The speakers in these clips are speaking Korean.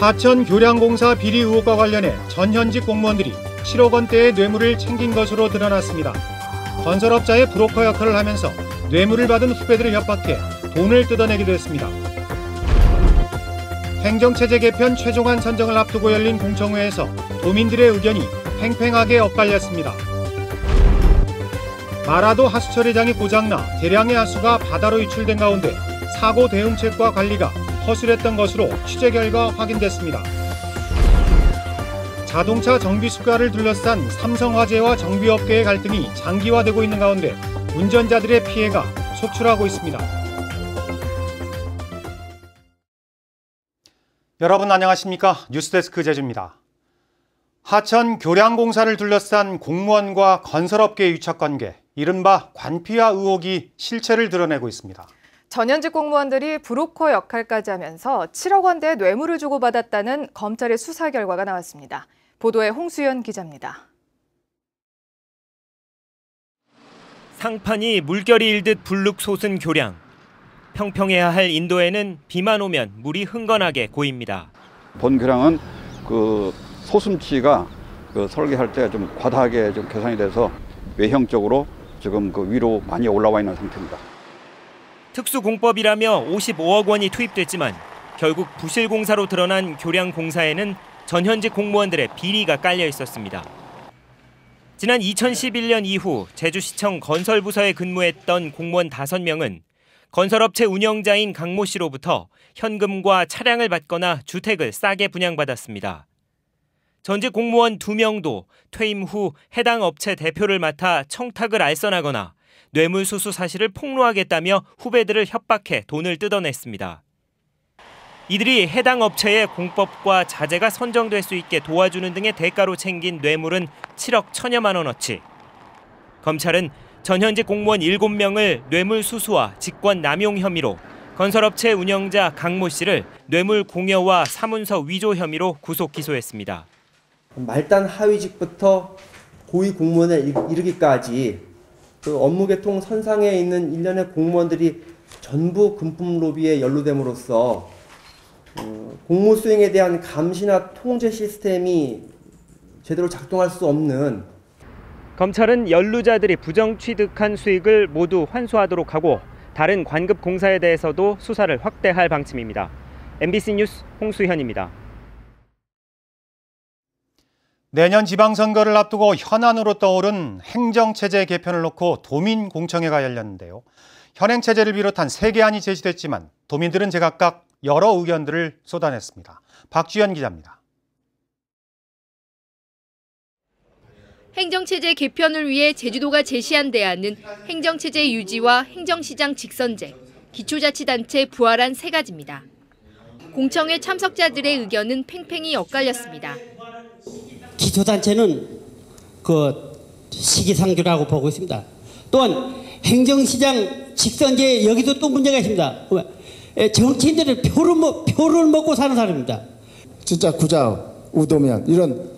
하천 교량공사 비리 의혹과 관련해 전현직 공무원들이 7억 원대의 뇌물을 챙긴 것으로 드러났습니다. 건설업자의 브로커 역할을 하면서 뇌물을 받은 후배들을 협박해 돈을 뜯어내기도 했습니다. 행정체제 개편 최종안 선정을 앞두고 열린 공청회에서 도민들의 의견이 팽팽하게 엇갈렸습니다. 마라도 하수 처리장이 고장나 대량의 하수가 바다로 유출된 가운데 사고 대응책과 관리가 허술했던 것으로 취재 결과 확인됐습니다. 자동차 정비 수가를 둘러싼 삼성화재와 정비업계의 갈등이 장기화되고 있는 가운데 운전자들의 피해가 속출하고 있습니다. 여러분 안녕하십니까? 뉴스데스크 제주입니다. 하천 교량공사를 둘러싼 공무원과 건설업계의 유착관계, 이른바 관피아 의혹이 실체를 드러내고 있습니다. 전현직 공무원들이 브로커 역할까지 하면서 7억 원대의 뇌물을 주고받았다는 검찰의 수사 결과가 나왔습니다. 보도에 홍수연 기자입니다. 상판이 물결이 일듯 불룩 솟은 교량. 평평해야 할 인도에는 비만 오면 물이 흥건하게 고입니다. 본 교량은 소숨치가 설계할 때 좀 과다하게 좀 계산이 돼서 외형적으로 지금 위로 많이 올라와 있는 상태입니다. 특수공법이라며 55억 원이 투입됐지만 결국 부실공사로 드러난 교량공사에는 전현직 공무원들의 비리가 깔려 있었습니다. 지난 2011년 이후 제주시청 건설부서에 근무했던 공무원 5명은 건설업체 운영자인 강 모 씨로부터 현금과 차량을 받거나 주택을 싸게 분양받았습니다. 전직 공무원 2명도 퇴임 후 해당 업체 대표를 맡아 청탁을 알선하거나 뇌물수수 사실을 폭로하겠다며 후배들을 협박해 돈을 뜯어냈습니다. 이들이 해당 업체의 공법과 자재가 선정될 수 있게 도와주는 등의 대가로 챙긴 뇌물은 7억 1천여만 원어치. 검찰은 전현직 공무원 7명을 뇌물수수와 직권남용 혐의로, 건설업체 운영자 강 모 씨를 뇌물 공여와 사문서 위조 혐의로 구속 기소했습니다. 말단 하위직부터 고위 공무원에 이르기까지 업무 계통 선상에 있는 일련의 공무원들이 전부 금품 로비에 연루됨으로써 공무 수행에 대한 감시나 통제 시스템이 제대로 작동할 수 없는. 검찰은 연루자들이 부정 취득한 수익을 모두 환수하도록 하고 다른 관급 공사에 대해서도 수사를 확대할 방침입니다. MBC 뉴스 홍수현입니다. 내년 지방선거를 앞두고 현안으로 떠오른 행정체제 개편을 놓고 도민공청회가 열렸는데요. 현행체제를 비롯한 3개안이 제시됐지만 도민들은 제각각 여러 의견들을 쏟아냈습니다. 박주연 기자입니다. 행정체제 개편을 위해 제주도가 제시한 대안은 행정체제 유지와 행정시장 직선제, 기초자치단체 부활안 3가지입니다. 공청회 참석자들의 의견은 팽팽히 엇갈렸습니다. 기초단체는 시기상조라고 보고 있습니다. 또한 행정시장 직선제 여기도 또 문제가 있습니다. 정치인들은 표를 먹고 사는 사람입니다. 진짜 구자, 우도면 이런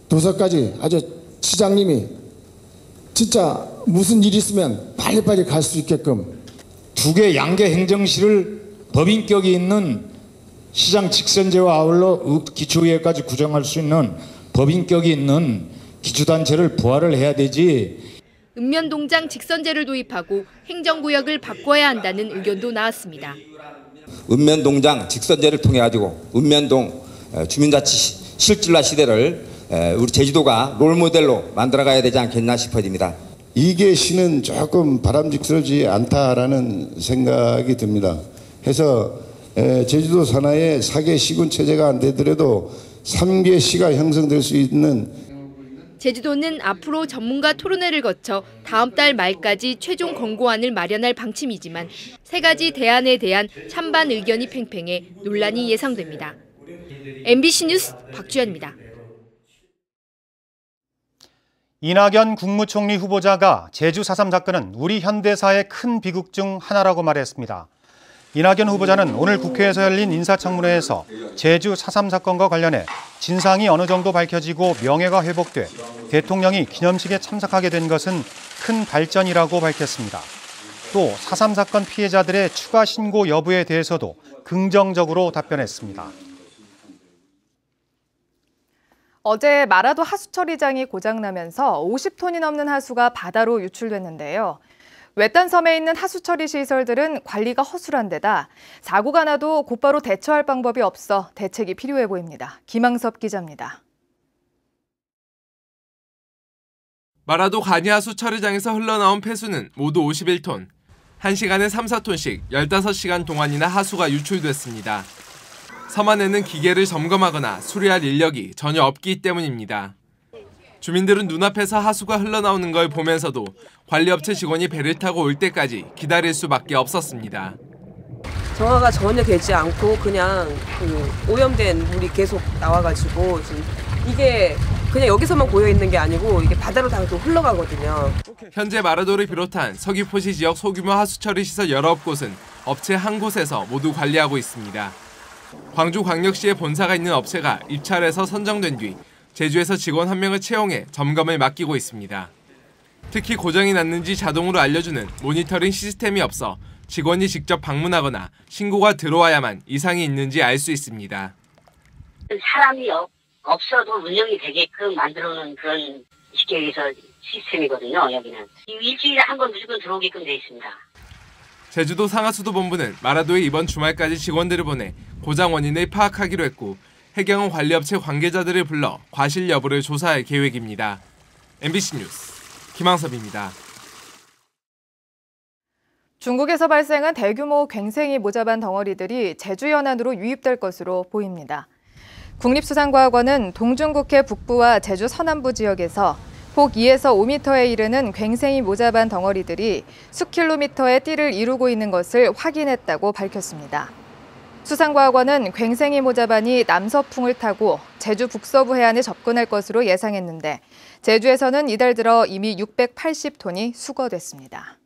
도서까지 아주 시장님이 진짜 무슨 일 있으면 빨리빨리 갈 수 있게끔 2개 양계 행정실을 법인격이 있는 시장 직선제와 아울러 기초의회까지 구성할 수 있는 법인격이 있는 기초단체를 부활을 해야 되지. 읍면동장 직선제를 도입하고 행정구역을 바꿔야 한다는 의견도 나왔습니다. 읍면동장 직선제를 통해 가지고 읍면동 주민자치 실질화 시대를 우리 제주도가 롤모델로 만들어가야 되지 않겠나 싶어집니다. 이게 시는 조금 바람직스럽지 않다라는 생각이 듭니다. 해서 제주도 산하에 4개 시군 체제가 안 되더라도 3개 시가 형성될 수 있는. 제주도는 앞으로 전문가 토론회를 거쳐 다음 달 말까지 최종 권고안을 마련할 방침이지만 3가지 대안에 대한 찬반 의견이 팽팽해 논란이 예상됩니다. MBC 뉴스 박주연입니다. 이낙연 국무총리 후보자가 제주 4.3 사건은 우리 현대사의 큰 비극 중 하나라고 말했습니다. 이낙연 후보자는 오늘 국회에서 열린 인사청문회에서 제주 4.3 사건과 관련해 진상이 어느 정도 밝혀지고 명예가 회복돼 대통령이 기념식에 참석하게 된 것은 큰 발전이라고 밝혔습니다. 또 4.3 사건 피해자들의 추가 신고 여부에 대해서도 긍정적으로 답변했습니다. 어제 마라도 하수 처리장이 고장나면서 50톤이 넘는 하수가 바다로 유출됐는데요. 외딴 섬에 있는 하수 처리 시설들은 관리가 허술한 데다 사고가 나도 곧바로 대처할 방법이 없어 대책이 필요해 보입니다. 김항섭 기자입니다. 마라도 간이하수 처리장에서 흘러나온 폐수는 모두 51톤. 1시간에 3, 4톤씩 15시간 동안이나 하수가 유출됐습니다. 섬 안에는 기계를 점검하거나 수리할 인력이 전혀 없기 때문입니다. 주민들은 눈앞에서 하수가 흘러나오는 걸 보면서도 관리업체 직원이 배를 타고 올 때까지 기다릴 수밖에 없었습니다. 정화가 전혀 되지 않고 그냥 오염된 물이 계속 나와가지고 이게 그냥 여기서만 고여 있는 게 아니고 이게 바다로 다 흘러가거든요. 현재 마라도를 비롯한 서귀포시 지역 소규모 하수처리 시설 19곳은 업체 한 곳에서 모두 관리하고 있습니다. 광주광역시에 본사가 있는 업체가 입찰해서 선정된 뒤 제주에서 직원 1명을 채용해 점검을 맡기고 있습니다. 특히 고장이 났는지 자동으로 알려주는 모니터링 시스템이 없어 직원이 직접 방문하거나 신고가 들어와야만 이상이 있는지 알 수 있습니다. 사람이 없어도 운영이 되게끔 만들어놓은 그런 식계에서 시스템이거든요, 여기는. 일주일에 한 번 무조건 들어오게끔 돼 있습니다. 제주도 상하수도본부는 마라도에 이번 주말까지 직원들을 보내 고장 원인을 파악하기로 했고 해경은 관리업체 관계자들을 불러 과실 여부를 조사할 계획입니다. MBC 뉴스 김항섭입니다. 중국에서 발생한 대규모 괭생이 모자반 덩어리들이 제주 연안으로 유입될 것으로 보입니다. 국립수산과학원은 동중국해 북부와 제주 서남부 지역에서 폭 2에서 5m에 이르는 괭생이 모자반 덩어리들이 수킬로미터의 띠를 이루고 있는 것을 확인했다고 밝혔습니다. 수산과학원은 괭생이 모자반이 남서풍을 타고 제주 북서부 해안에 접근할 것으로 예상했는데 제주에서는 이달 들어 이미 680톤이 수거됐습니다.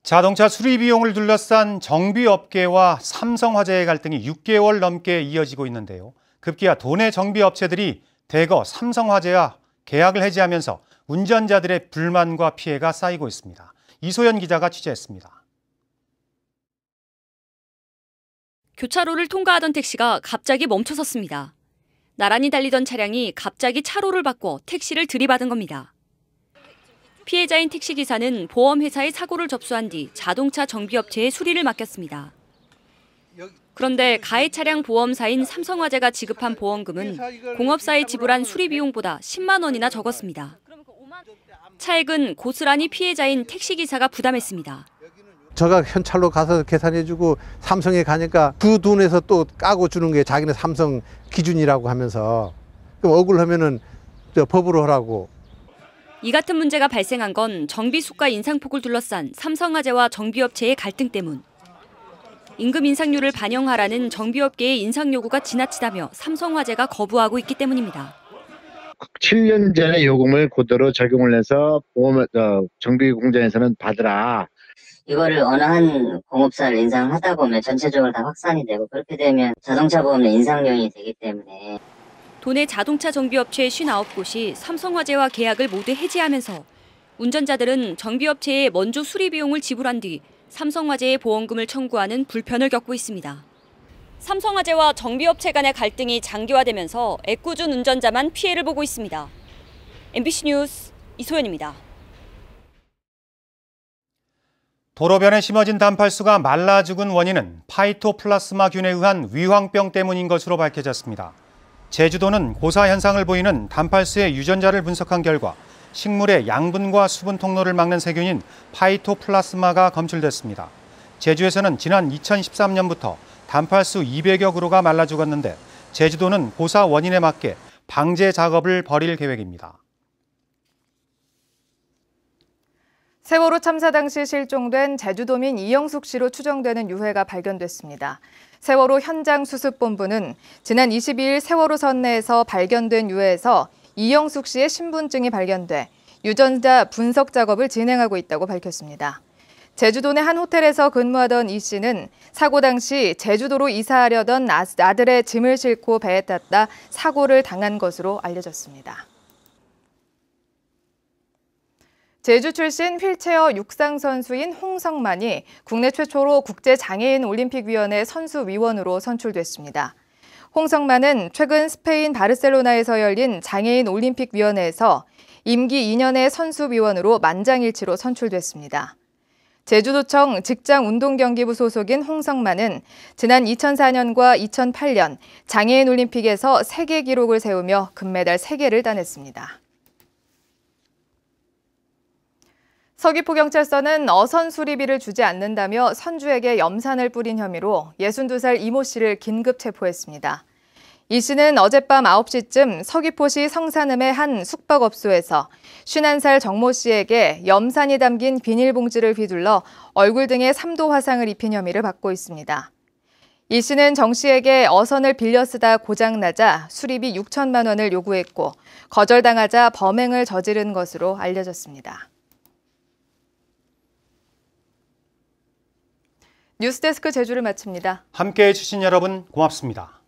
자동차 수리 비용을 둘러싼 정비업계와 삼성화재의 갈등이 6개월 넘게 이어지고 있는데요. 급기야 도내 정비업체들이 대거 삼성화재와 계약을 해지하면서 운전자들의 불만과 피해가 쌓이고 있습니다. 이소연 기자가 취재했습니다. 교차로를 통과하던 택시가 갑자기 멈춰섰습니다. 나란히 달리던 차량이 갑자기 차로를 바꿔 택시를 들이받은 겁니다. 피해자인 택시기사는 보험회사의 사고를 접수한 뒤 자동차 정비업체에 수리를 맡겼습니다. 그런데 가해 차량 보험사인 삼성화재가 지급한 보험금은 공업사에 지불한 수리 비용보다 10만 원이나 적었습니다. 차액은 고스란히 피해자인 택시기사가 부담했습니다. 저가 현찰로 가서 계산해주고 삼성에 가니까 그 돈에서 또 까고 주는 게 자기네 삼성 기준이라고 하면서 그럼 억울하면은 법으로 하라고. 이 같은 문제가 발생한 건 정비 수가 인상폭을 둘러싼 삼성화재와 정비업체의 갈등 때문. 임금 인상률을 반영하라는 정비업계의 인상 요구가 지나치다며 삼성화재가 거부하고 있기 때문입니다. 7년 전의 요금을 그대로 적용을 해서 정비 공장에서는 받으라. 이거를 어느 한 공업사를 인상하다 보면 전체적으로 다 확산이 되고 그렇게 되면 자동차 보험의 인상 요인이 되기 때문에 도내 자동차 정비업체 59곳이 삼성화재와 계약을 모두 해지하면서 운전자들은 정비업체에 먼저 수리 비용을 지불한 뒤 삼성화재의 보험금을 청구하는 불편을 겪고 있습니다. 삼성화재와 정비업체 간의 갈등이 장기화되면서 애꿎은 운전자만 피해를 보고 있습니다. MBC 뉴스 이소연입니다. 도로변에 심어진 단팔수가 말라 죽은 원인은 파이토플라스마균에 의한 위황병 때문인 것으로 밝혀졌습니다. 제주도는 고사 현상을 보이는 단팔수의 유전자를 분석한 결과 식물의 양분과 수분 통로를 막는 세균인 파이토플라스마가 검출됐습니다. 제주에서는 지난 2013년부터 단팔수 200여 그루가 말라 죽었는데 제주도는 고사 원인에 맞게 방제 작업을 벌일 계획입니다. 세월호 참사 당시 실종된 제주도민 이영숙 씨로 추정되는 유해가 발견됐습니다. 세월호 현장수습본부는 지난 22일 세월호 선내에서 발견된 유해에서 이영숙 씨의 신분증이 발견돼 유전자 분석 작업을 진행하고 있다고 밝혔습니다. 제주도 내 한 호텔에서 근무하던 이 씨는 사고 당시 제주도로 이사하려던 아들의 짐을 싣고 배에 탔다 사고를 당한 것으로 알려졌습니다. 제주 출신 휠체어 육상 선수인 홍성만이 국내 최초로 국제장애인올림픽위원회 선수위원으로 선출됐습니다. 홍성만은 최근 스페인 바르셀로나에서 열린 장애인올림픽위원회에서 임기 2년의 선수위원으로 만장일치로 선출됐습니다. 제주도청 직장운동경기부 소속인 홍성만은 지난 2004년과 2008년 장애인올림픽에서 세계 기록을 세우며 금메달 3개를 따냈습니다. 서귀포경찰서는 어선 수리비를 주지 않는다며 선주에게 염산을 뿌린 혐의로 62살 이모 씨를 긴급 체포했습니다. 이 씨는 어젯밤 9시쯤 서귀포시 성산음의 한 숙박업소에서 51살 정모 씨에게 염산이 담긴 비닐봉지를 휘둘러 얼굴 등에 3도 화상을 입힌 혐의를 받고 있습니다. 이 씨는 정 씨에게 어선을 빌려 쓰다 고장나자 수리비 6천만 원을 요구했고 거절당하자 범행을 저지른 것으로 알려졌습니다. 뉴스데스크 제주를 마칩니다. 함께해 주신 여러분 고맙습니다.